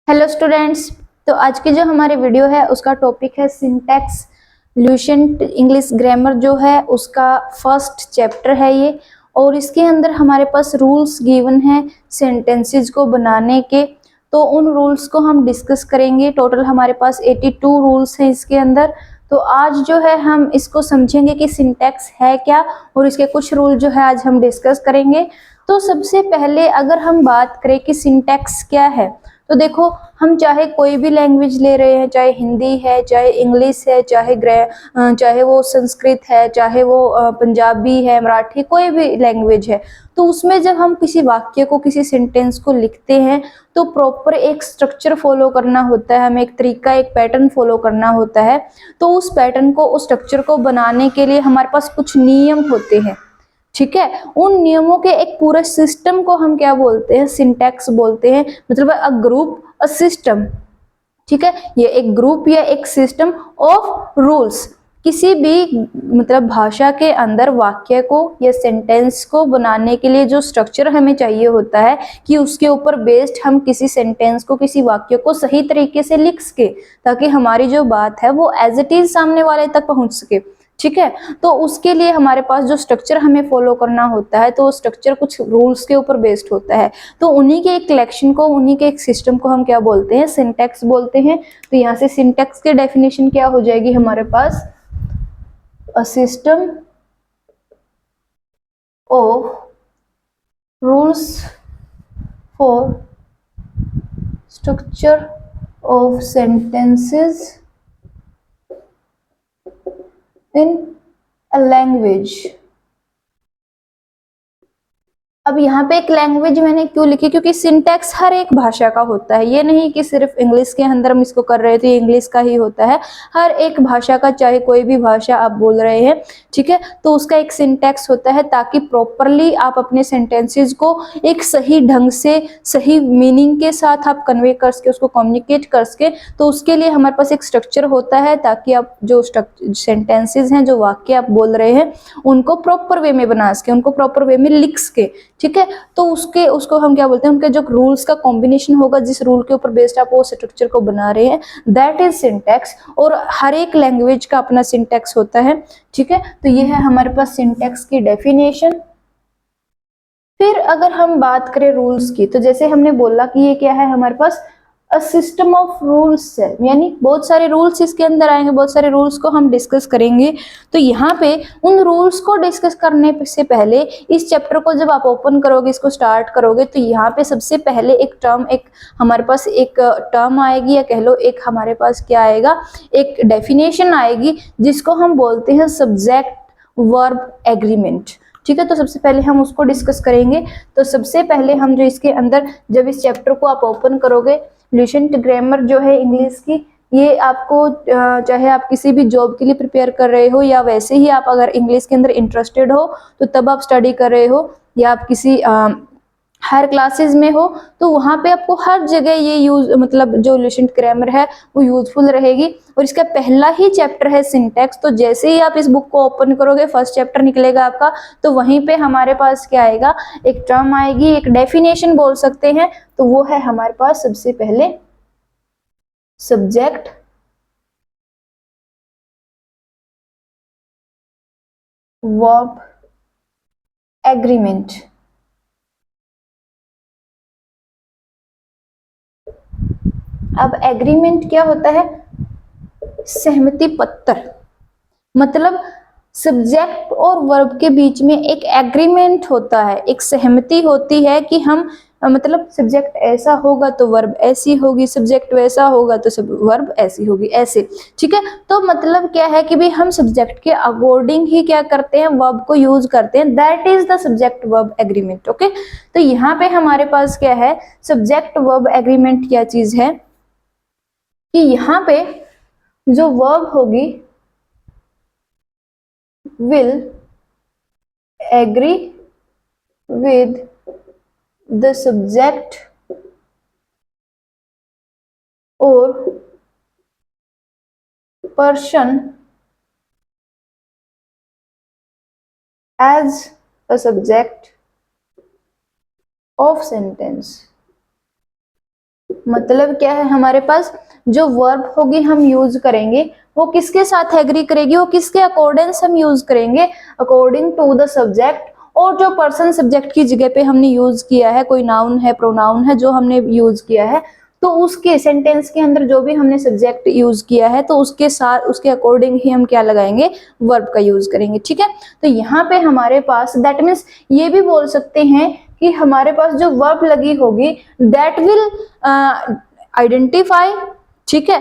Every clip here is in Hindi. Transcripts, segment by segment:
Hello students. तो आज की जो हमारी वीडियो है उसका टॉपिक है सिंटैक्स ल्यूसेंट इंग्लिश ग्रामर जो है उसका फर्स्ट चैप्टर है ये। और इसके अंदर हमारे पास रूल्स गिवन है सेंटेंसेस को बनाने के। तो उन रूल्स को हम डिस्कस करेंगे। टोटल हमारे पास 82 रूल्स हैं इसके अंदर। तो आज जो है हम इसको समझेंगे कि सिंटैक्स है क्या और इसके कुछ रूल जो है आज हम डिस्कस करेंगे। तो सबसे पहले अगर हम बात करें कि सिंटैक्स क्या है, तो देखो हम चाहे कोई भी लैंग्वेज ले रहे हैं, चाहे हिंदी है, चाहे इंग्लिश है, चाहे वो संस्कृत है, चाहे वो पंजाबी है, मराठी, कोई भी लैंग्वेज है, तो उसमें जब हम किसी वाक्य को, किसी सेंटेंस को लिखते हैं तो प्रॉपर एक स्ट्रक्चर फॉलो करना होता है, हमें एक तरीका, एक पैटर्न फॉलो करना होता है। तो उस पैटर्न को, उस स्ट्रक्चर को बनाने के लिए हमारे पास कुछ नियम होते हैं। ठीक है, उन नियमों के एक पूरे सिस्टम को हम क्या बोलते हैं? सिंटैक्स बोलते हैं। मतलब अ ग्रुप, अ सिस्टम। ठीक है, ये एक ग्रुप या एक सिस्टम ऑफ रूल्स। किसी भी मतलब भाषा के अंदर वाक्य को या सेंटेंस को बनाने के लिए जो स्ट्रक्चर हमें चाहिए होता है कि उसके ऊपर बेस्ड हम किसी सेंटेंस को, किसी वाक्य को सही तरीके से लिख सके, ताकि हमारी जो बात है वो एज इट इज सामने वाले तक पहुंच सके। ठीक है, तो उसके लिए हमारे पास जो स्ट्रक्चर हमें फॉलो करना होता है, तो स्ट्रक्चर कुछ रूल्स के ऊपर बेस्ड होता है। तो उन्हीं के एक कलेक्शन को, उन्हीं के एक सिस्टम को हम क्या बोलते हैं? सिंटैक्स बोलते हैं। तो यहाँ से सिंटैक्स की डेफिनेशन क्या हो जाएगी हमारे पास? A system of rules for structure of sentences in a language. अब यहाँ पे एक लैंग्वेज मैंने क्यों लिखी? क्योंकि सिंटैक्स हर एक भाषा का होता है। ये नहीं कि सिर्फ इंग्लिश के अंदर हम इसको कर रहे थे, इंग्लिश का ही होता है। हर एक भाषा का, चाहे कोई भी भाषा आप बोल रहे हैं, ठीक है, तो उसका एक सिंटैक्स होता है, ताकि प्रॉपरली आप अपने सेंटेंसेस को एक सही ढंग से, सही मीनिंग के साथ आप कन्वे कर सके, उसको कम्युनिकेट कर सके। तो उसके लिए हमारे पास एक स्ट्रक्चर होता है, ताकि आप जो सेंटेंसेज हैं, जो वाक्य आप बोल रहे हैं, उनको प्रॉपर वे में बना सके, उनको प्रॉपर वे में लिख सके। ठीक है, तो उसको हम क्या बोलते हैं? उनके जो रूल्स का कॉम्बिनेशन होगा, जिस रूल के ऊपर बेस्ड आप वो स्ट्रक्चर को बना रहे हैं, दैट इज सिंटैक्स। और हर एक लैंग्वेज का अपना सिंटैक्स होता है। ठीक है, तो ये है हमारे पास सिंटैक्स की डेफिनेशन। फिर अगर हम बात करें रूल्स की, तो जैसे हमने बोला कि ये क्या है हमारे पास? अ सिस्टम ऑफ रूल्स है, यानी बहुत सारे रूल्स इसके अंदर आएंगे, बहुत सारे रूल्स को हम डिस्कस करेंगे। तो यहाँ पे उन रूल्स को डिस्कस करने से पहले, इस चैप्टर को जब आप ओपन करोगे, इसको स्टार्ट करोगे, तो यहाँ पे सबसे पहले एक टर्म, एक हमारे पास एक टर्म आएगी, या कह लो एक हमारे पास क्या आएगा? एक डेफिनेशन आएगी, जिसको हम बोलते हैं सब्जेक्ट वर्ब एग्रीमेंट। ठीक है, तो सबसे पहले हम उसको डिस्कस करेंगे। तो सबसे पहले हम जो इसके अंदर, जब इस चैप्टर को आप ओपन करोगे, ल्यूसेंट ग्रामर जो है इंग्लिश की, ये आपको चाहे आप किसी भी जॉब के लिए प्रिपेयर कर रहे हो, या वैसे ही आप अगर इंग्लिश के अंदर इंटरेस्टेड हो तो तब आप स्टडी कर रहे हो, या आप किसी हायर क्लासेस में हो, तो वहां पे आपको हर जगह ये यूज, मतलब जो ल्यूसेंट ग्रामर है वो यूजफुल रहेगी। और इसका पहला ही चैप्टर है सिंटैक्स। तो जैसे ही आप इस बुक को ओपन करोगे, फर्स्ट चैप्टर निकलेगा आपका, तो वहीं पे हमारे पास क्या आएगा? एक टर्म आएगी, एक डेफिनेशन बोल सकते हैं। तो वो है हमारे पास सबसे पहले सब्जेक्ट वर्ब एग्रीमेंट। अब एग्रीमेंट क्या होता है? सहमति पत्र। मतलब सब्जेक्ट और वर्ब के बीच में एक एग्रीमेंट होता है, एक सहमति होती है कि हम मतलब सब्जेक्ट ऐसा होगा तो वर्ब ऐसी होगी, सब्जेक्ट वैसा होगा तो सब वर्ब ऐसी होगी, ऐसे। ठीक है, तो मतलब क्या है कि भाई हम सब्जेक्ट के अकॉर्डिंग ही क्या करते हैं? वर्ब को यूज करते हैं। That is the subject verb agreement. Okay, तो यहाँ पे हमारे पास क्या है? सब्जेक्ट वर्ब एग्रीमेंट क्या चीज है कि यहाँ पे जो वर्ब होगी will agree with the subject or person as a subject of sentence। मतलब क्या है, हमारे पास जो वर्ब होगी हम यूज करेंगे वो किसके साथ एग्री करेगी, वो किसके अकॉर्डेंस हम यूज करेंगे, अकॉर्डिंग टू द सब्जेक्ट। और जो पर्सन सब्जेक्ट की जगह पे हमने यूज किया है, कोई नाउन है, प्रोनाउन है जो हमने यूज किया है, तो उसके सेंटेंस के अंदर जो भी हमने सब्जेक्ट यूज किया है तो उसके साथ उसके अकॉर्डिंग ही हम क्या लगाएंगे, वर्ब का यूज करेंगे। ठीक है, तो यहाँ पे हमारे पास दैट मीन्स ये भी बोल सकते हैं कि हमारे पास जो वर्ब लगी होगी दैट विल आइडेंटिफाई, ठीक है,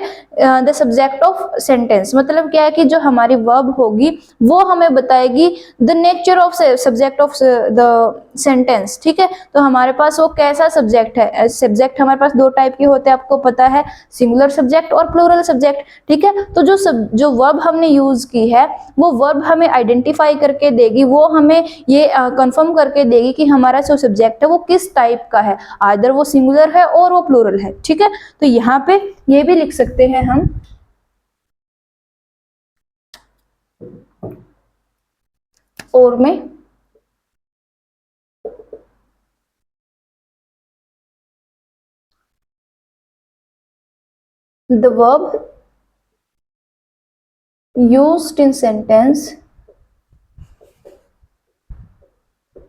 द सब्जेक्ट ऑफ सेंटेंस। मतलब क्या है कि जो हमारी वर्ब होगी वो हमें बताएगी the nature of subject of the sentence. ठीक है, तो हमारे पास वो कैसा सब्जेक्ट है। सब्जेक्ट हमारे पास दो टाइप के होते हैं, आपको पता है, सिंगुलर सब्जेक्ट और प्लूरल सब्जेक्ट। ठीक है, तो जो वर्ब हमने यूज की है वो वर्ब हमें आइडेंटिफाई करके देगी, वो हमें ये कंफर्म करके देगी कि हमारा जो सब्जेक्ट है वो किस टाइप का है, आइदर वो सिंगुलर है और वो प्लूरल है। ठीक है, तो यहाँ पे ये भी लिख सकते हैं हम, और में the verb used in sentence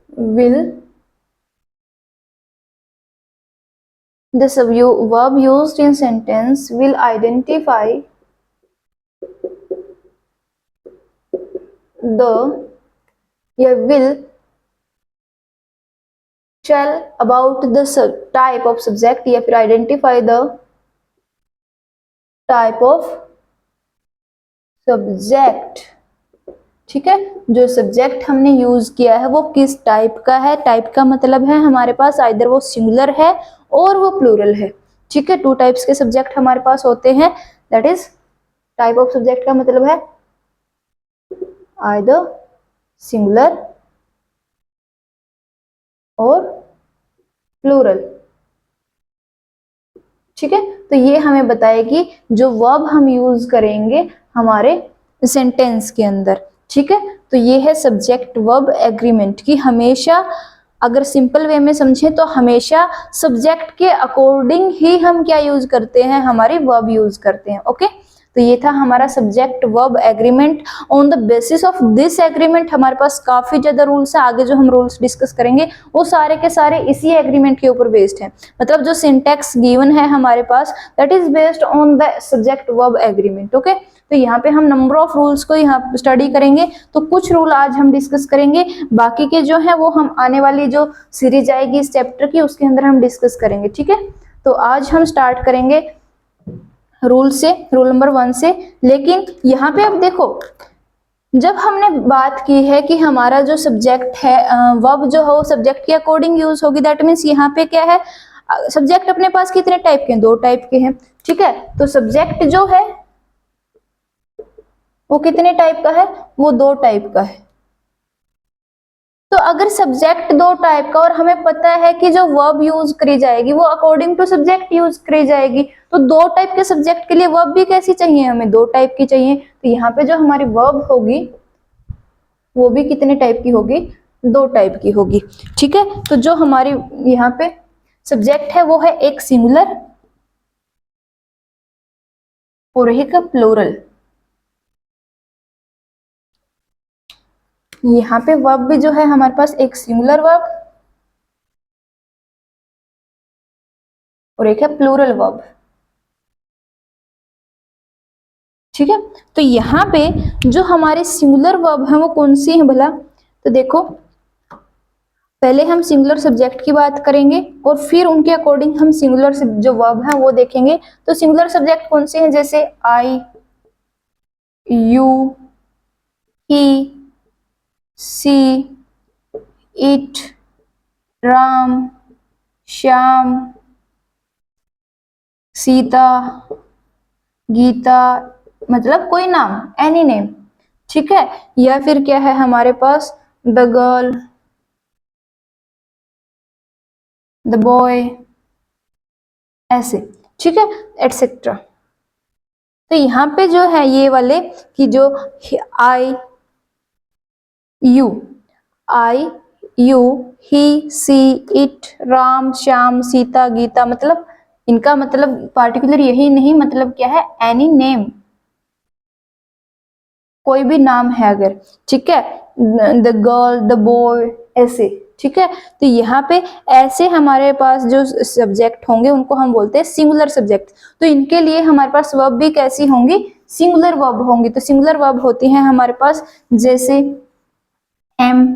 will verb used in sentence will identify the will tell about the type of subject या फिर identify the type of subject। ठीक है, जो सब्जेक्ट हमने यूज किया है वो किस टाइप का है, टाइप का मतलब है हमारे पास आइदर वो सिंगुलर है और वो प्लूरल है। ठीक है, टू टाइप्स के सब्जेक्ट हमारे पास होते हैं, that is type of subject का मतलब है आइदर सिंगुलर और प्लूरल। ठीक है, तो ये हमें बताएगी जो वर्ब हम यूज करेंगे हमारे सेंटेंस के अंदर। ठीक है, तो ये है सब्जेक्ट वर्ब एग्रीमेंट की, हमेशा अगर सिंपल वे में समझें तो हमेशा सब्जेक्ट के अकॉर्डिंग ही हम क्या यूज करते हैं, हमारी वर्ब यूज करते हैं। ओके, तो ये था हमारा subject verb agreement. On the basis of this agreement हमारे पास काफी ज्यादा रूल्स है, आगे जो हम रूल्स डिस्कस करेंगे वो सारे के सारे इसी एग्रीमेंट के ऊपर बेस्ड हैं। मतलब जो सिंटैक्स गिवन है हमारे पास that is based on the subject verb agreement. Okay, तो यहाँ पे हम नंबर ऑफ रूल्स को यहाँ स्टडी करेंगे, तो कुछ रूल आज हम डिस्कस करेंगे, बाकी के जो है वो हम आने वाली जो सीरीज आएगी इस चैप्टर की उसके अंदर हम डिस्कस करेंगे। ठीक है, तो आज हम स्टार्ट करेंगे रूल से, रूल नंबर 1 से। लेकिन यहाँ पे अब देखो, जब हमने बात की है कि हमारा जो सब्जेक्ट है वर्ब जो है वो सब्जेक्ट के अकॉर्डिंग यूज होगी, दैट मीन्स यहाँ पे क्या है, सब्जेक्ट अपने पास कितने टाइप के हैं, दो टाइप के हैं। ठीक है, तो सब्जेक्ट जो है वो कितने टाइप का है, वो दो टाइप का है। तो अगर सब्जेक्ट दो टाइप का और हमें पता है कि जो वर्ब यूज करी जाएगी वो अकॉर्डिंग टू सब्जेक्ट यूज करी जाएगी, तो दो टाइप के सब्जेक्ट के लिए वर्ब भी कैसी चाहिए, हमें दो टाइप की चाहिए। तो यहाँ पे जो हमारी वर्ब होगी वो भी कितने टाइप की होगी, दो टाइप की होगी। ठीक है, तो जो हमारी यहाँ पे सब्जेक्ट है वो है एक सिंगुलर और एक प्लूरल। यहाँ पे वर्ब भी जो है हमारे पास एक सिंगुलर वर्ब और एक है प्लूरल वर्ब। ठीक है, तो यहाँ पे जो हमारे सिंगुलर वर्ब है वो कौन सी है भला, तो देखो पहले हम सिंगुलर सब्जेक्ट की बात करेंगे और फिर उनके अकॉर्डिंग हम सिंगुलर जो वर्ब है वो देखेंगे। तो सिंगुलर सब्जेक्ट कौन से हैं, जैसे I, you, he, she, it, Ram, Shyam, Sita, Gita, मतलब कोई नाम, एनी नेम। ठीक है, या फिर क्या है हमारे पास, द गर्ल, द बॉय, ऐसे। ठीक है, एटसेट्रा। तो यहाँ पे जो है ये वाले कि जो I, you, I, you, he, she, it, Ram, Shyam, Sita, Gita, मतलब इनका मतलब पार्टिकुलर यही नहीं, मतलब क्या है, एनी नेम, कोई भी नाम है अगर, ठीक है, द गर्ल, द बॉय, ऐसे, ठीक है। तो यहाँ पे ऐसे हमारे पास जो सब्जेक्ट होंगे उनको हम बोलते हैं सिंगुलर सब्जेक्ट। तो इनके लिए हमारे पास वर्ब भी कैसी होंगी, सिंगुलर वर्ब होंगी। तो सिंगुलर वर्ब होती हैं हमारे पास जैसे एम,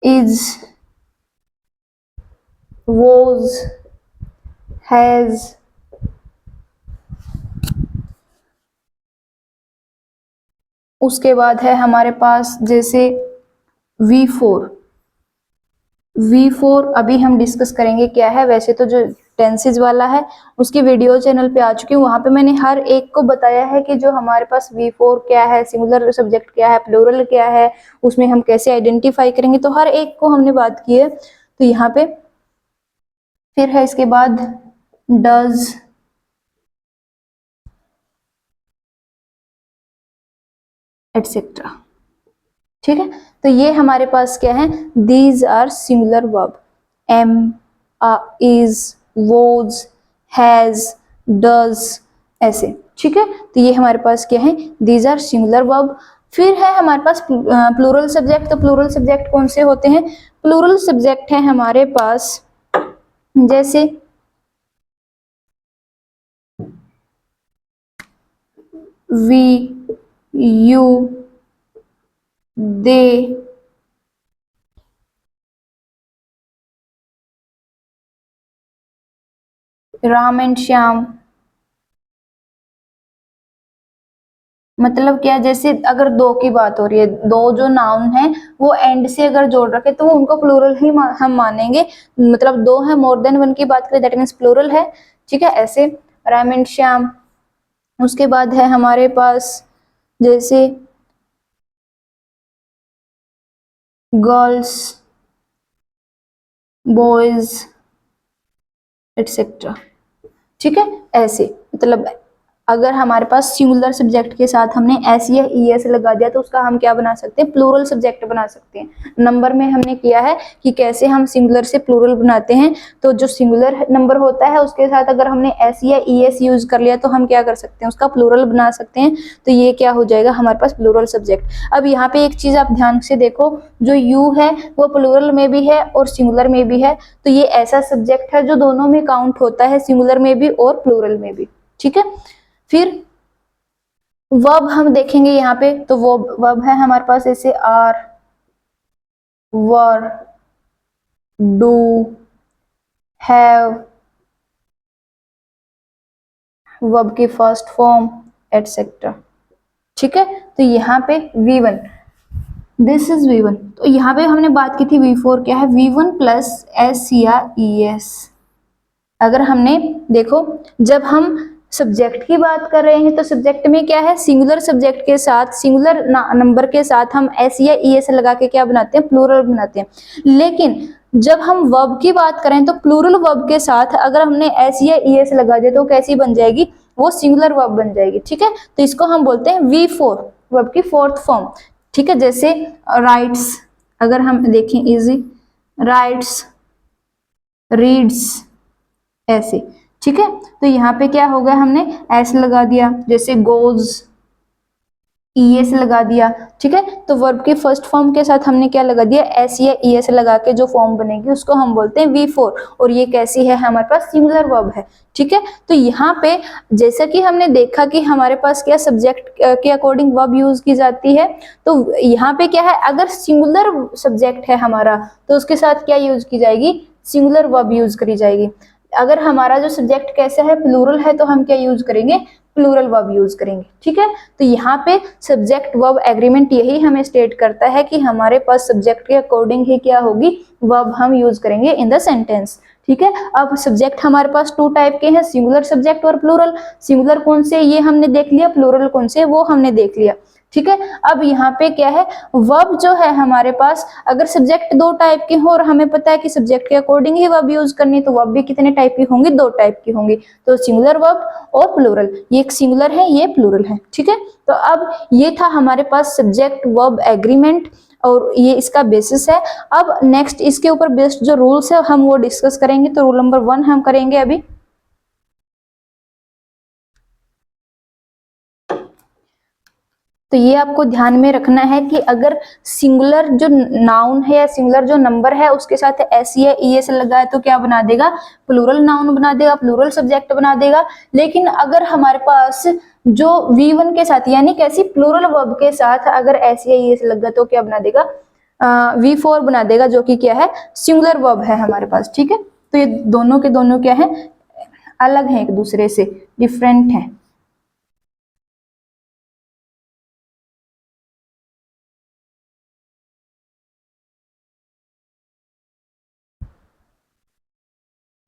इज, वॉज, हैज, उसके बाद है हमारे पास जैसे V4। V4 अभी हम डिस्कस करेंगे क्या है। वैसे तो जो टेंसेज वाला है उसकी वीडियो चैनल पे आ चुकी हूँ, वहां पे मैंने हर एक को बताया है कि जो हमारे पास V4 क्या है, सिंगुलर सब्जेक्ट क्या है, प्लूरल क्या है, उसमें हम कैसे आइडेंटिफाई करेंगे, तो हर एक को हमने बात की है। तो यहाँ पे फिर है इसके बाद डज, एटसेट्रा, ठीक है। तो ये हमारे पास क्या है, these are singular verb, am, is, was, has, does, ऐसे, ठीक है। तो ये हमारे पास क्या है, दीज आर सिंगुलर वर्ब। फिर है हमारे पास प्लूरल सब्जेक्ट। तो प्लूरल सब्जेक्ट कौन से होते हैं, प्लूरल सब्जेक्ट है हमारे पास जैसे we, you, they, Ram and Shyam. मतलब क्या, जैसे अगर दो की बात हो रही है, दो जो नाउन है वो एंड से अगर जोड़ रखे तो वो उनको प्लूरल ही हम मानेंगे। मतलब दो है, मोर देन वन की बात करें दैट मीन्स प्लूरल है, ठीक है। ऐसे राम एंड श्याम। उसके बाद है हमारे पास जैसे गर्ल्स, बॉयज, एटसेट्रा, ठीक है। ऐसे मतलब अगर हमारे पास सिंगुलर सब्जेक्ट के साथ हमने एस या ई एस लगा दिया तो उसका हम क्या बना सकते हैं, प्लूरल सब्जेक्ट बना सकते हैं। नंबर में हमने किया है कि कैसे हम सिंगुलर से प्लूरल बनाते हैं। तो जो सिंगुलर नंबर होता है उसके साथ अगर हमने एस या ई एस यूज कर लिया तो हम क्या कर सकते हैं, उसका प्लूरल बना सकते हैं। तो ये क्या हो जाएगा हमारे पास, प्लूरल सब्जेक्ट। अब यहाँ पे एक चीज आप ध्यान से देखो, जो यू है वो प्लूरल में भी है और सिंगुलर में भी है। तो ये ऐसा सब्जेक्ट है जो दोनों में काउंट होता है, सिंगुलर में भी और प्लूरल में भी, ठीक है। फिर वर्ब हम देखेंगे यहाँ पे, तो वो वर्ब है हमारे पास ऐसे are, were, do, have, verb की फर्स्ट फॉर्म, एटसेट्रा, ठीक है। तो यहाँ पे V1, दिस इज V1। तो यहाँ पे हमने बात की थी V4 क्या है, V1 प्लस एस या ES। अगर हमने देखो, जब हम सब्जेक्ट की बात कर रहे हैं तो सब्जेक्ट में क्या है, सिंगुलर सब्जेक्ट के साथ, सिंगुलर नंबर के साथ हम एस या ES लगा के क्या बनाते हैं, प्लूरल बनाते हैं। लेकिन जब हम वर्ब की बात करें तो प्लूरल वर्ब के साथ अगर हमने एस या ES लगा दिया तो कैसी बन जाएगी, वो सिंगुलर वर्ब बन जाएगी, ठीक है। तो इसको हम बोलते हैं V4, वर्ब की फोर्थ फॉर्म, ठीक है। जैसे राइट्स, अगर हम देखें इजी, राइट्स, रीड्स, ऐसे, ठीक है। तो यहाँ पे क्या हो गया, हमने एस लगा दिया, जैसे गोज, ES लगा दिया, ठीक है। तो वर्ब की फर्स्ट फॉर्म के साथ हमने क्या लगा दिया, एस या ES लगा के जो फॉर्म बनेगी उसको हम बोलते हैं V4। और ये कैसी है, हमारे पास सिंगुलर वर्ब है, ठीक है। तो यहाँ पे जैसा कि हमने देखा कि हमारे पास क्या सब्जेक्ट के अकॉर्डिंग वर्ब यूज की जाती है, तो यहाँ पे क्या है, अगर सिंगुलर सब्जेक्ट है हमारा तो उसके साथ क्या यूज की जाएगी, सिंगुलर वर्ब यूज करी जाएगी। अगर हमारा जो सब्जेक्ट कैसा है, प्लूरल है, तो हम क्या यूज करेंगे, प्लूरल वर्ब यूज करेंगे, ठीक है। तो यहाँ पे सब्जेक्ट वर्ब एग्रीमेंट यही हमें स्टेट करता है कि हमारे पास सब्जेक्ट के अकॉर्डिंग ही क्या होगी, वर्ब हम यूज करेंगे इन द सेंटेंस, ठीक है। अब सब्जेक्ट हमारे पास टू टाइप के हैं, सिंगुलर सब्जेक्ट और प्लूरल। सिंगुलर कौन से, ये हमने देख लिया, प्लूरल कौन से, वो हमने देख लिया, ठीक है। अब यहाँ पे क्या है, वर्ब जो है हमारे पास, अगर सब्जेक्ट दो टाइप के हो और हमें पता है कि सब्जेक्ट के अकॉर्डिंग ही वर्ब यूज करनी, तो वर्ब भी कितने टाइप की होंगी, दो टाइप की होंगी। तो सिंगुलर वर्ब और प्लूरल, ये एक सिंगुलर है, ये प्लूरल है, ठीक है। तो अब ये था हमारे पास सब्जेक्ट वर्ब एग्रीमेंट। और ये इसका बेसिस है। अब नेक्स्ट इसके ऊपर बेस्ड जो रूल्स है हम वो डिस्कस करेंगे। तो रूल नंबर 1 हम करेंगे अभी। तो ये आपको ध्यान में रखना है कि अगर सिंगुलर जो नाउन है या सिंगुलर जो नंबर है उसके साथ एस या ई एस लगा है तो क्या बना देगा, प्लूरल नाउन बना देगा, प्लूरल सब्जेक्ट बना देगा। लेकिन अगर हमारे पास जो V1 के साथ यानी कैसी प्लूरल वर्ब के साथ अगर एस या ई एस लग गया तो क्या बना देगा, V4 बना देगा, जो कि क्या है, सिंगुलर वर्ब है हमारे पास। ठीक है, तो ये दोनों के दोनों क्या है, अलग है, एक दूसरे से डिफरेंट है।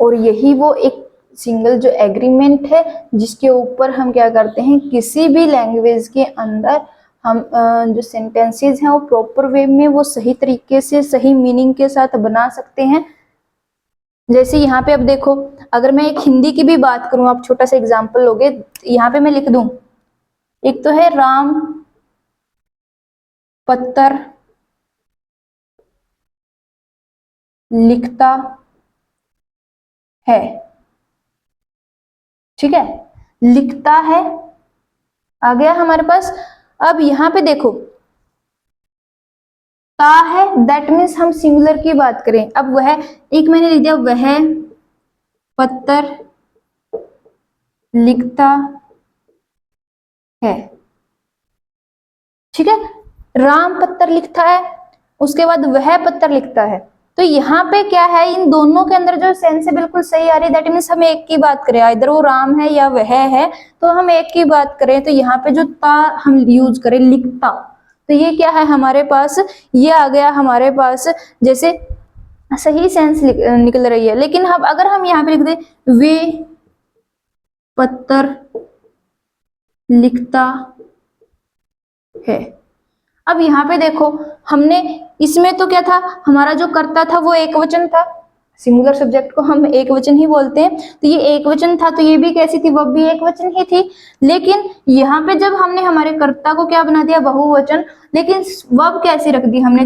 और यही वो एक सिंगल जो एग्रीमेंट है जिसके ऊपर हम क्या करते हैं, किसी भी लैंग्वेज के अंदर हम जो सेंटेंसेस हैं वो प्रॉपर वे में वो सही तरीके से सही मीनिंग के साथ बना सकते हैं। जैसे यहाँ पे अब देखो, अगर मैं एक हिंदी की भी बात करूं, आप छोटा सा एग्जांपल लोगे, यहाँ पे मैं लिख दूं, एक तो है राम पत्थर लिखता है। ठीक है, लिखता है आ गया हमारे पास। अब यहाँ पे देखो ता है, दैट मीन्स हम सिंगुलर की बात करें। अब वह, एक मैंने लिख दिया वह पत्थर लिखता है। ठीक है, राम पत्थर लिखता है, उसके बाद वह पत्थर लिखता है। तो यहाँ पे क्या है, इन दोनों के अंदर जो सेंस है बिल्कुल सही आ रही है। दैट मीन्स हम एक की बात करें, इधर वो राम है या वह है, तो हम एक की बात करें। तो यहाँ पे जो ता हम यूज करें लिखता, तो ये क्या है हमारे पास, ये आ गया हमारे पास, जैसे सही सेंस निकल रही है। लेकिन हम अगर हम यहाँ पे लिख दे वे पत्थर लिखता है, अब यहाँ पे देखो हमने इसमें तो क्या था, हमारा जो कर्ता था वो एक वचन था, सिंगुलर सब्जेक्ट को हम एक वचन ही बोलते हैं, तो ये एक वचन था, तो ये भी कैसी थी, वह भी एक वचन ही थी। लेकिन यहाँ पे जब हमने हमारे कर्ता को क्या बना दिया, बहुवचन, लेकिन वर्ब कैसी रख दी हमने,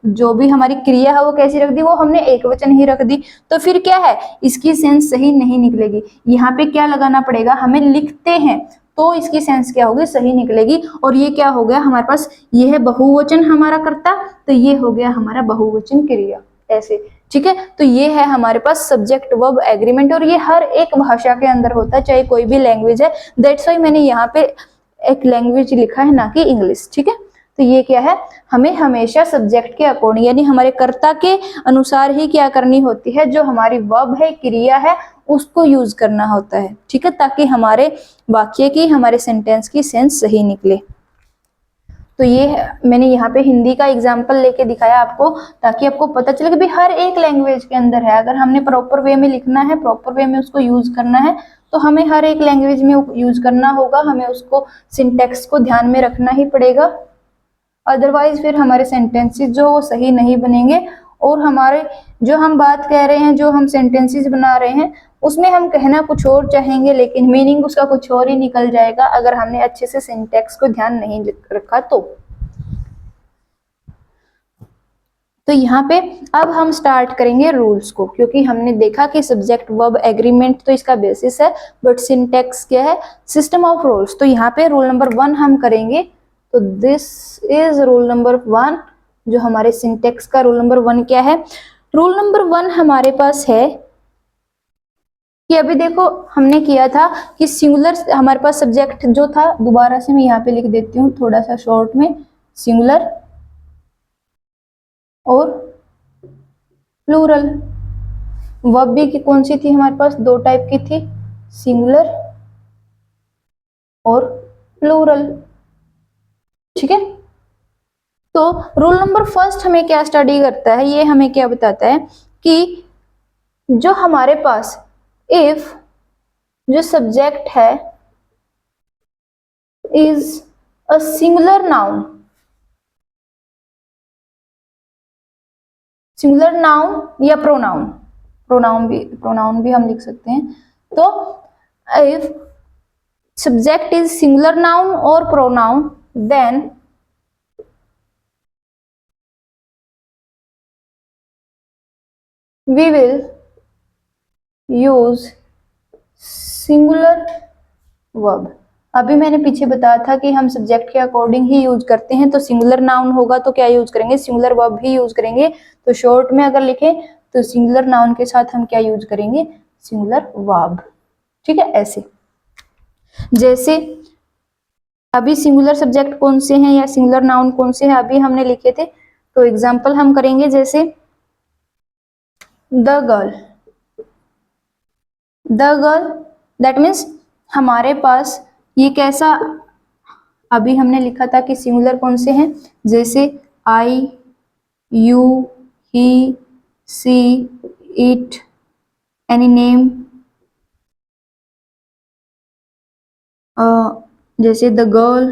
जो भी हमारी क्रिया है वो कैसी रख दी, वो हमने एक वचन ही रख दी। तो फिर क्या है, इसकी सेंस सही नहीं निकलेगी। यहाँ पे क्या लगाना पड़ेगा हमें, लिखते हैं, तो इसकी सेंस क्या होगी, सही निकलेगी। और ये क्या हो गया हमारे पास, ये है बहुवचन हमारा कर्ता, तो ये हो गया हमारा बहुवचन क्रिया, ऐसे। ठीक है, तो ये है हमारे पास सब्जेक्ट वर्ब एग्रीमेंट, और ये हर एक भाषा के अंदर होता है, चाहे कोई भी लैंग्वेज है। दैट्स वाई मैंने यहाँ पे एक लैंग्वेज लिखा है, ना कि इंग्लिश। ठीक है, तो ये क्या है, हमें हमेशा सब्जेक्ट के अकॉर्डिंग यानी हमारे कर्ता के अनुसार ही क्या करनी होती है, जो हमारी वर्ब है, क्रिया है, उसको यूज करना होता है। ठीक है, ताकि हमारे वाक्य की, हमारे सेंटेंस की सेंस सही निकले। तो ये मैंने यहाँ पे हिंदी का एग्जाम्पल लेके दिखाया आपको, ताकि आपको पता चले कि भाई हर एक लैंग्वेज के अंदर है, अगर हमने प्रॉपर वे में लिखना है, प्रॉपर वे में उसको यूज करना है, तो हमें हर एक लैंग्वेज में यूज करना होगा, हमें उसको सिंटेक्स को ध्यान में रखना ही पड़ेगा। अदरवाइज फिर हमारे सेंटेंसेस जो वो सही नहीं बनेंगे, और हमारे जो हम बात कह रहे हैं, जो हम सेंटेंसेस बना रहे हैं, उसमें हम कहना कुछ और चाहेंगे लेकिन मीनिंग उसका कुछ और ही निकल जाएगा, अगर हमने अच्छे से सिंटेक्स को ध्यान नहीं रखा तो यहाँ पे अब हम स्टार्ट करेंगे रूल्स को, क्योंकि हमने देखा कि सब्जेक्ट वर्ब एग्रीमेंट तो इसका बेसिस है, बट सिंटेक्स क्या है, सिस्टम ऑफ रूल्स। तो यहाँ पे रूल नंबर 1 हम करेंगे। तो दिस इज रूल नंबर 1, जो हमारे सिंटेक्स का रूल नंबर 1 क्या है। रूल नंबर 1 हमारे पास है कि अभी देखो हमने किया था कि सिंगुलर हमारे पास सब्जेक्ट जो था, दोबारा से मैं यहाँ पे लिख देती हूँ थोड़ा सा शॉर्ट में, सिंगुलर और प्लूरल। वर्ब भी की कौन सी थी हमारे पास, 2 टाइप की थी, सिंगुलर और प्लूरल। ठीक है, तो रूल नंबर 1 हमें क्या स्टडी करता है, ये हमें क्या बताता है कि जो हमारे पास इफ जो सब्जेक्ट है is a singular noun, singular noun या प्रोनाउन, प्रोनाउन भी हम लिख सकते हैं। तो if subject is singular noun और pronoun, then we will use singular verb. अभी मैंने पीछे बताया था कि हम सब्जेक्ट के अकॉर्डिंग ही यूज करते हैं, तो सिंगुलर नाउन होगा तो क्या यूज करेंगे, सिंगुलर वर्ब ही यूज करेंगे। तो शॉर्ट में अगर लिखें तो सिंगुलर नाउन के साथ हम क्या यूज करेंगे, सिंगुलर वर्ब। ठीक है, ऐसे जैसे अभी सिंगुलर सब्जेक्ट कौन से हैं या सिंगुलर नाउन कौन से हैं अभी हमने लिखे थे, तो एग्जाम्पल हम करेंगे जैसे the girl. The girl that means हमारे पास ये कैसा, अभी हमने लिखा था कि सिंगुलर कौन से हैं, जैसे I, you, he, she, it, any name, जैसे द गर्ल,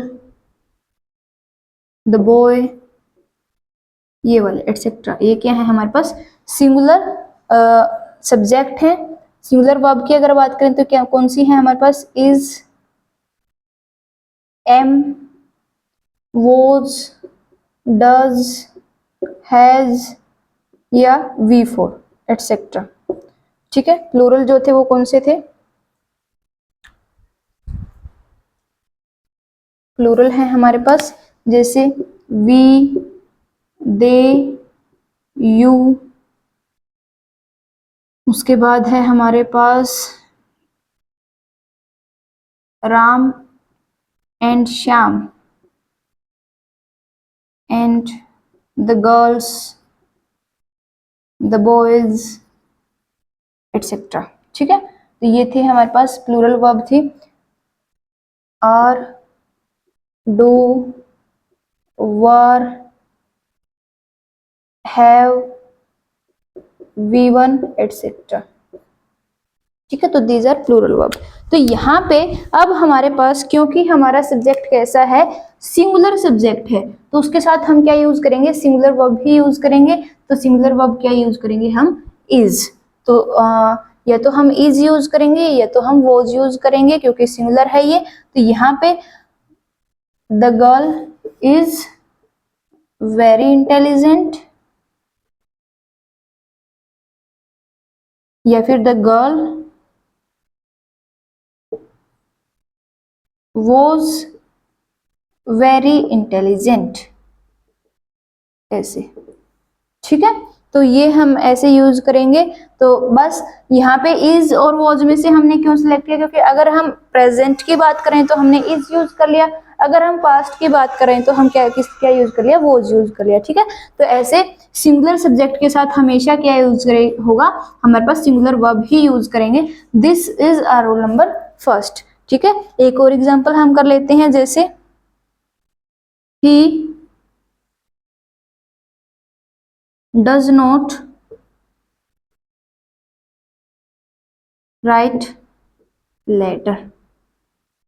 द बॉय, ये वाले एटसेट्रा, ये क्या है हमारे पास सिंगुलर सब्जेक्ट है। सिंगुलर वर्ब की अगर बात करें तो क्या कौन सी है हमारे पास, is, am, was, does, has या वी फोर एटसेट्रा। ठीक है, प्लूरल जो थे वो कौन से थे, प्लूरल है हमारे पास जैसे वी, दे, यू, उसके बाद है हमारे पास Ram and Shyam and the girls, the boys etcetera. ठीक है, तो ये थे हमारे पास प्लूरल वर्ब थी, are, do, were, have, V one etcetera. ठीक है, तो दीज आर प्लूरल वर्ब। तो यहाँ पे अब हमारे पास क्योंकि हमारा सब्जेक्ट कैसा है, सिंगुलर सब्जेक्ट है, तो उसके साथ हम क्या यूज करेंगे, सिंगुलर वर्ब ही यूज करेंगे। तो सिंगुलर वर्ब क्या यूज करेंगे हम, इज। तो या तो हम इज यूज करेंगे या तो हम वॉज यूज करेंगे क्योंकि सिंगुलर है ये। तो यहाँ पे the girl is very intelligent या फिर the girl was very intelligent, ऐसे। ठीक है, तो ये हम ऐसे यूज करेंगे। तो बस यहाँ पे इज और वॉज में से हमने क्यों सिलेक्ट किया, क्योंकि अगर हम प्रेजेंट की बात करें तो हमने इज यूज कर लिया, अगर हम पास्ट की बात करें तो हम क्या यूज कर लिया, वॉज यूज कर लिया। ठीक है, तो ऐसे सिंगुलर सब्जेक्ट के साथ हमेशा क्या यूज होगा, हमारे पास सिंगुलर वर्ब ही यूज करेंगे। This is our rule number first. ठीक है, एक और एग्जाम्पल हम कर लेते हैं जैसे ही does not write letter।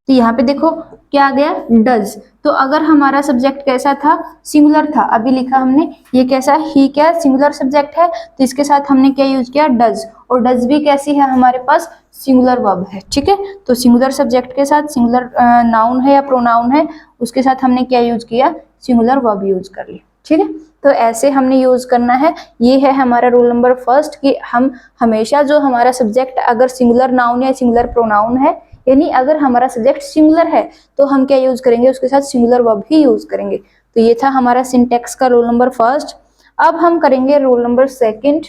तो यहाँ पे देखो क्या आ गया, डज। तो अगर हमारा सब्जेक्ट कैसा था, सिंगुलर था, अभी लिखा हमने ये कैसा, ही क्या सिंगुलर सब्जेक्ट है, तो इसके साथ हमने क्या यूज किया, डज। और डज भी कैसी है हमारे पास, सिंगुलर वर्ब है। ठीक है, तो सिंगुलर सब्जेक्ट के साथ सिंगुलर नाउन है या प्रोनाउन है, उसके साथ हमने क्या यूज किया, सिंगुलर वर्ब यूज कर लिया। ठीक है, तो ऐसे हमने यूज करना है। ये है हमारा रूल नंबर फर्स्ट कि हम हमेशा जो हमारा सब्जेक्ट अगर सिंगुलर नाउन या सिंगुलर प्रोनाउन है, यानी अगर हमारा सब्जेक्ट सिंगुलर है तो हम क्या यूज करेंगे, उसके साथ सिंगुलर वर्ब ही यूज करेंगे। तो ये था हमारा सिंटेक्स का रूल नंबर फर्स्ट। अब हम करेंगे रूल नंबर सेकंड।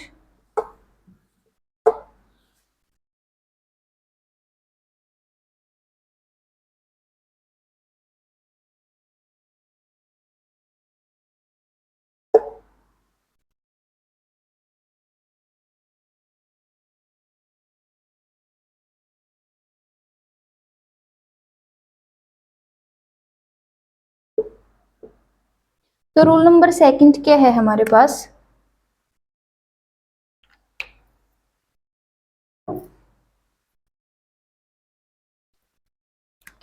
तो रूल नंबर सेकंड क्या है हमारे पास,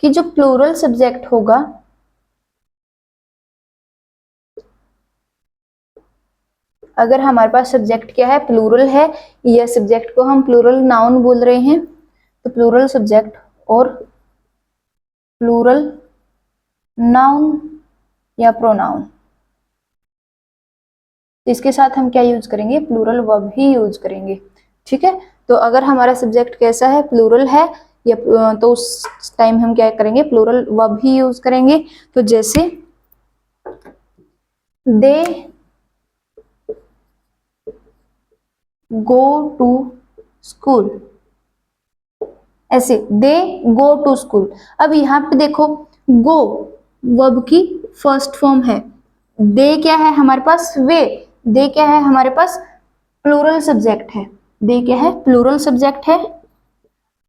कि जो प्लूरल सब्जेक्ट होगा, अगर हमारे पास सब्जेक्ट क्या है, प्लूरल है, या सब्जेक्ट को हम प्लूरल नाउन बोल रहे हैं, तो प्लूरल सब्जेक्ट और प्लूरल नाउन या प्रोनाउन, तो इसके साथ हम क्या यूज करेंगे, प्लूरल वर्ब ही यूज करेंगे। ठीक है, तो अगर हमारा सब्जेक्ट कैसा है, प्लूरल है या तो उस टाइम हम क्या करेंगे, प्लूरल वर्ब ही यूज करेंगे। तो जैसे दे गो टू स्कूल, ऐसे दे गो टू स्कूल। अब यहाँ पे देखो गो वर्ब की फर्स्ट फॉर्म है, दे क्या है हमारे पास, वे, दे क्या है हमारे पास, प्लूरल सब्जेक्ट है, दे क्या है, प्लूरल सब्जेक्ट है।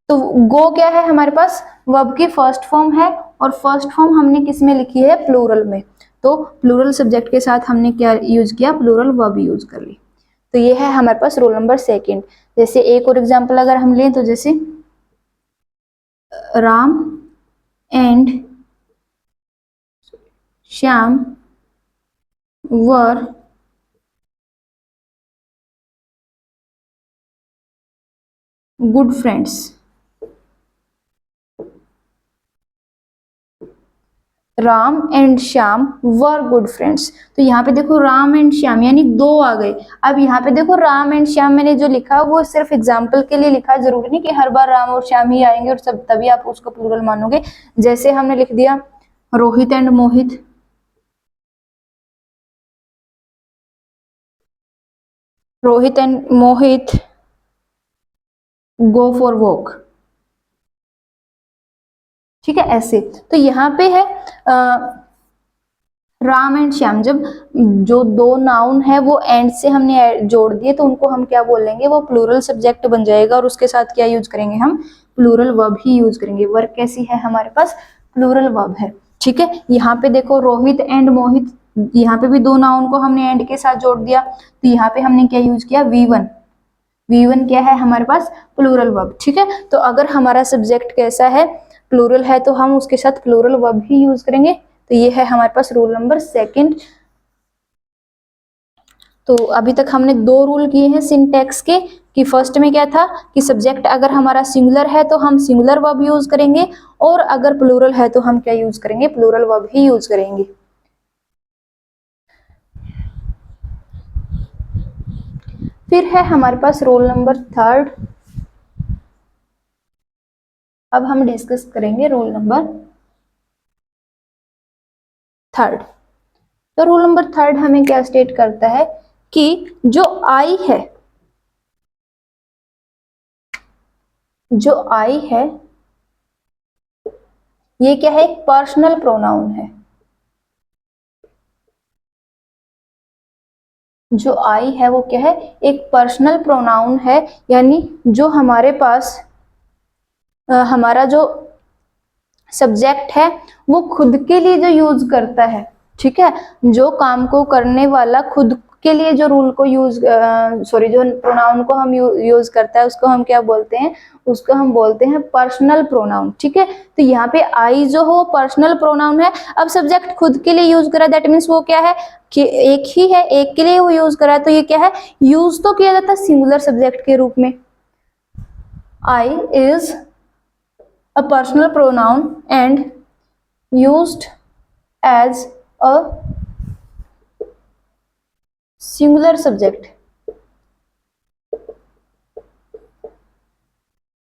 तो गो क्या है हमारे पास, वर्ब की फर्स्ट फॉर्म है, और फर्स्ट फॉर्म हमने किस में लिखी है, प्लूरल में। तो प्लूरल सब्जेक्ट के साथ हमने क्या यूज किया, प्लूरल वर्ब यूज कर ली। तो ये है हमारे पास रोल नंबर सेकंड। जैसे एक और एग्जांपल अगर हम लें तो जैसे Ram and Shyam were good friends. Ram and Shyam were good friends. तो यहाँ पे देखो राम एंड श्याम यानी दो आ गए। अब यहाँ पे देखो राम एंड श्याम मैंने जो लिखा वो सिर्फ एग्जाम्पल के लिए लिखा, जरूरी नहीं कि हर बार राम और श्याम ही आएंगे और सब तभी आप उसको प्लूरल मानोगे। जैसे हमने लिख दिया Rohit and Mohit, Rohit and Mohit go for walk. ठीक है, ऐसे। तो यहाँ पे है राम एंड श्याम, जब जो दो नाउन है वो एंड से हमने जोड़ दिए तो उनको हम क्या बोलेंगे, वो प्लूरल सब्जेक्ट बन जाएगा और उसके साथ क्या यूज करेंगे, हम प्लूरल वर्ब ही यूज करेंगे। वर्ब कैसी है हमारे पास, प्लूरल वर्ब है। ठीक है, यहाँ पे देखो रोहित एंड मोहित, यहाँ पे भी दो नाउन को हमने एंड के साथ जोड़ दिया, तो यहाँ पे हमने क्या यूज किया, V1। V1 क्या है हमारे पास, प्लूरल वर्ब। ठीक है, तो अगर हमारा सब्जेक्ट कैसा है, प्लूरल है, तो हम उसके साथ प्लूरल वर्ब ही यूज करेंगे। तो ये है हमारे पास रूल नंबर सेकंड। तो अभी तक हमने दो रूल किए हैं सिंटैक्स के, कि फर्स्ट में क्या था कि सब्जेक्ट अगर हमारा सिंगुलर है तो हम सिंगुलर वर्ब यूज करेंगे, और अगर प्लूरल है तो हम क्या यूज करेंगे, प्लूरल वर्ब ही यूज करेंगे। फिर है हमारे पास रोल नंबर थर्ड। अब हम डिस्कस करेंगे रोल नंबर थर्ड। तो रूल नंबर थर्ड हमें क्या स्टेट करता है कि जो आई है, जो आई है ये क्या है, एक पर्सनल प्रोनाउन है। जो आई है वो क्या है, एक पर्सनल प्रोनाउन है, यानी जो हमारे पास हमारा जो सब्जेक्ट है वो खुद के लिए जो यूज करता है। ठीक है, जो काम को करने वाला खुद के लिए जो रूल को यूज सॉरी जो प्रोनाउन को हम यूज करता है उसको हम क्या बोलते हैं, उसको हम बोलते हैं पर्सनल प्रोनाउन। ठीक है, तो यहाँ पे आई जो हो पर्सनल प्रोनाउन है। अब सब्जेक्ट खुद के लिए यूज करा, दैट मीन्स वो क्या है कि एक ही है, एक के लिए वो यूज करा, तो ये क्या है, यूज तो किया जाता है सिंगुलर सब्जेक्ट के रूप में। I is a personal pronoun and used as a singular subject।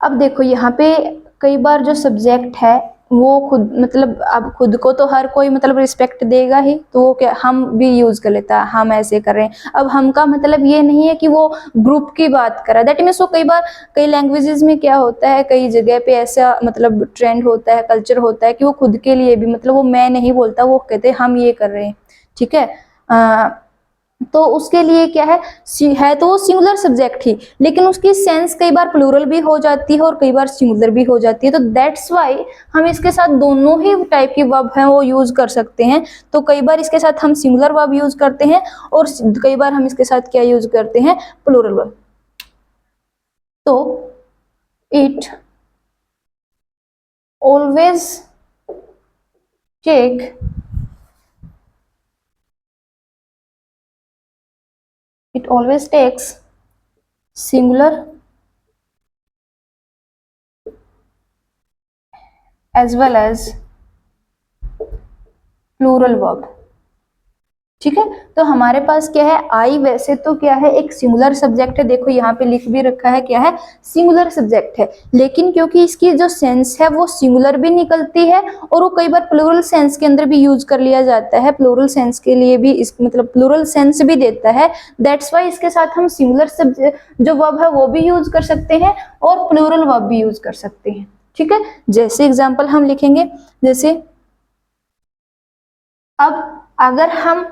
अब देखो यहाँ पे कई बार जो सब्जेक्ट है वो खुद मतलब अब खुद को तो हर कोई मतलब रिस्पेक्ट देगा ही, तो वो क्या हम भी यूज कर लेता है, हम ऐसे कर रहे हैं। अब हम का मतलब ये नहीं है कि वो ग्रुप की बात कर रहा है, दैट मीन्स वो कई बार कई लैंग्वेजेस में क्या होता है, कई जगह पे ऐसा मतलब ट्रेंड होता है, कल्चर होता है कि वो खुद के लिए भी मतलब वो मैं नहीं बोलता, वो कहते हैं हम ये कर रहे हैं। ठीक है, तो उसके लिए क्या है तो वो सिंगुलर सब्जेक्ट ही, लेकिन उसकी सेंस कई बार प्लूरल भी हो जाती है और कई बार सिंगुलर भी हो जाती है। तो दैट्स वाई हम इसके साथ दोनों ही टाइप की वर्ब हैं वो यूज कर सकते हैं। तो कई बार इसके साथ हम सिंगुलर वर्ब यूज करते हैं और कई बार हम इसके साथ क्या यूज करते हैं, प्लूरल वर्ब। तो it always take it always takes singular as well as plural verb। ठीक है। तो हमारे पास क्या है, आई वैसे तो क्या है, एक सिंगुलर सब्जेक्ट है, देखो यहाँ पे लिख भी रखा है क्या है, सिंगुलर सब्जेक्ट है, लेकिन क्योंकि इसकी जो सेंस है वो सिंगुलर भी निकलती है और वो कई बार प्लूरल सेंस के अंदर भी यूज कर लिया जाता है, प्लूरल सेंस के लिए भी इस मतलब प्लूरल सेंस भी देता है, दैट्स वाई इसके साथ हम सिंगुलर सब्जेक्ट जो वर्ब है वो भी यूज कर सकते हैं और प्लूरल वर्ब भी यूज कर सकते हैं। ठीक है, जैसे एग्जाम्पल हम लिखेंगे, जैसे अब अगर हम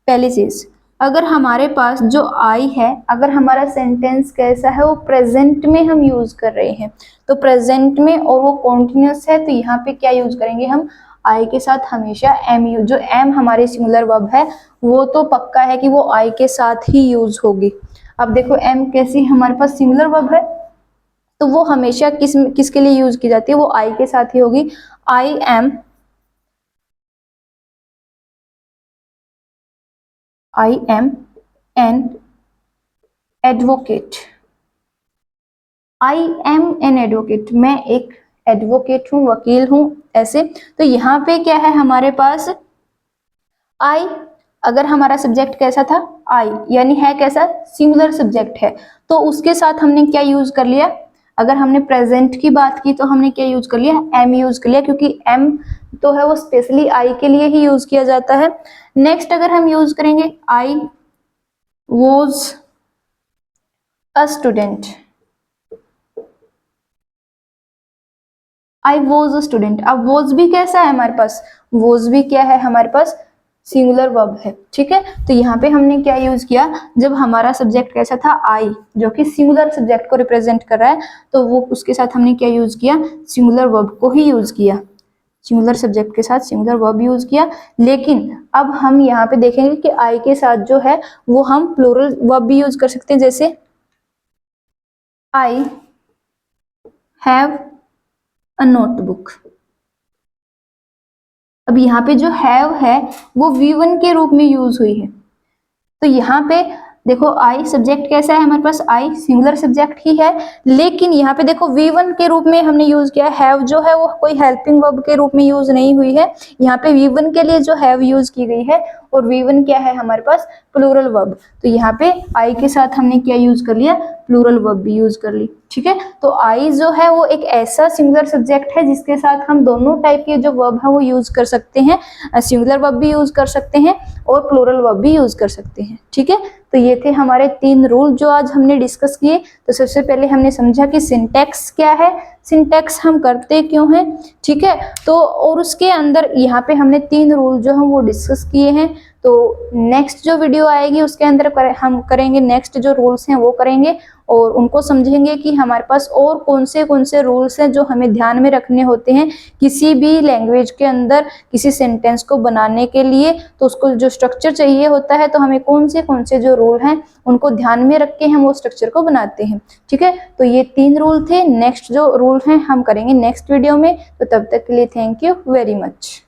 पहली चीज, अगर हमारे पास जो आई है, अगर हमारा सेंटेंस कैसा है, वो प्रेजेंट में हम यूज कर रहे हैं, तो प्रेजेंट में और वो कॉन्टिन्यूस है, तो यहाँ पे क्या यूज करेंगे हम, आई के साथ हमेशा एम यूज, जो एम हमारी सिंगुलर वर्ब है वो तो पक्का है कि वो आई के साथ ही यूज होगी। अब देखो एम कैसी हमारे पास सिंगुलर वर्ब है, तो वो हमेशा किसके लिए यूज की जाती है, वो आई के साथ ही होगी। I am an advocate, I am an advocate, मैं एक एडवोकेट हूं, वकील हूं, ऐसे। तो यहाँ पे क्या है हमारे पास, आई, अगर हमारा सब्जेक्ट कैसा था, आई, यानी है कैसा, सिंगुलर सब्जेक्ट है, तो उसके साथ हमने क्या यूज कर लिया, अगर हमने प्रेजेंट की बात की तो हमने क्या यूज कर लिया, एम यूज कर लिया, क्योंकि एम तो है वो स्पेशली आई के लिए ही यूज किया जाता है। नेक्स्ट अगर हम यूज करेंगे, I was a student, I was a student, अब वॉज भी कैसा है हमारे पास, वॉज भी क्या है हमारे पास, सिंगुलर वर्ब है। ठीक है, तो यहाँ पे हमने क्या यूज किया, जब हमारा सब्जेक्ट कैसा था, आई, जो कि सिंगुलर सब्जेक्ट को रिप्रेजेंट कर रहा है, तो वो उसके साथ हमने क्या यूज किया, सिंगुलर वर्ब को ही यूज किया, सिंगुलर सब्जेक्ट के साथ सिंगुलर वर्ब यूज किया। लेकिन अब हम यहाँ पे देखेंगे कि आई के साथ जो है वो हम प्लूरल वर्ब भी यूज कर सकते हैं, जैसे आई हैव अ नोटबुक। अब यहाँ पे जो हैव है वो V1 के रूप में यूज हुई है, तो यहाँ पे देखो आई सब्जेक्ट कैसा है हमारे पास, आई सिंगुलर सब्जेक्ट ही है, लेकिन यहाँ पे देखो V1 के रूप में हमने यूज किया, हैव जो है वो कोई हेल्पिंग वर्ब के रूप में यूज नहीं हुई है, यहाँ पे V1 के लिए जो हैव यूज की गई है, और V1 क्या है हमारे पास, प्लूरल वर्ब, तो यहाँ पे आई के साथ हमने क्या यूज कर लिया, प्लूरल वर्ब भी यूज कर ली। ठीक है, तो आई जो है वो एक ऐसा सिंगुलर सब्जेक्ट है जिसके साथ हम दोनों टाइप के जो वर्ब है वो यूज कर सकते हैं, सिंगुलर वर्ब भी यूज कर सकते हैं और प्लूरल वर्ब भी यूज कर सकते हैं। ठीक है, तो ये थे हमारे 3 रूल जो आज हमने डिस्कस किए। तो सबसे पहले हमने समझा कि सिंटैक्स क्या है, सिंटैक्स हम करते क्यों हैं, ठीक है, तो और उसके अंदर यहाँ पे हमने 3 रूल जो हैं वो डिस्कस किए हैं। तो नेक्स्ट जो वीडियो आएगी उसके अंदर हम करेंगे, नेक्स्ट जो रूल्स हैं वो करेंगे और उनको समझेंगे कि हमारे पास और कौन से रूल्स हैं जो हमें ध्यान में रखने होते हैं किसी भी लैंग्वेज के अंदर किसी सेंटेंस को बनाने के लिए। तो उसको जो स्ट्रक्चर चाहिए होता है, तो हमें कौन से जो रूल हैं उनको ध्यान में रख के हम वो स्ट्रक्चर को बनाते हैं। ठीक है, तो ये 3 रूल थे, नेक्स्ट जो रूल हैं हम करेंगे नेक्स्ट वीडियो में। तो तब तक के लिए थैंक यू वेरी मच।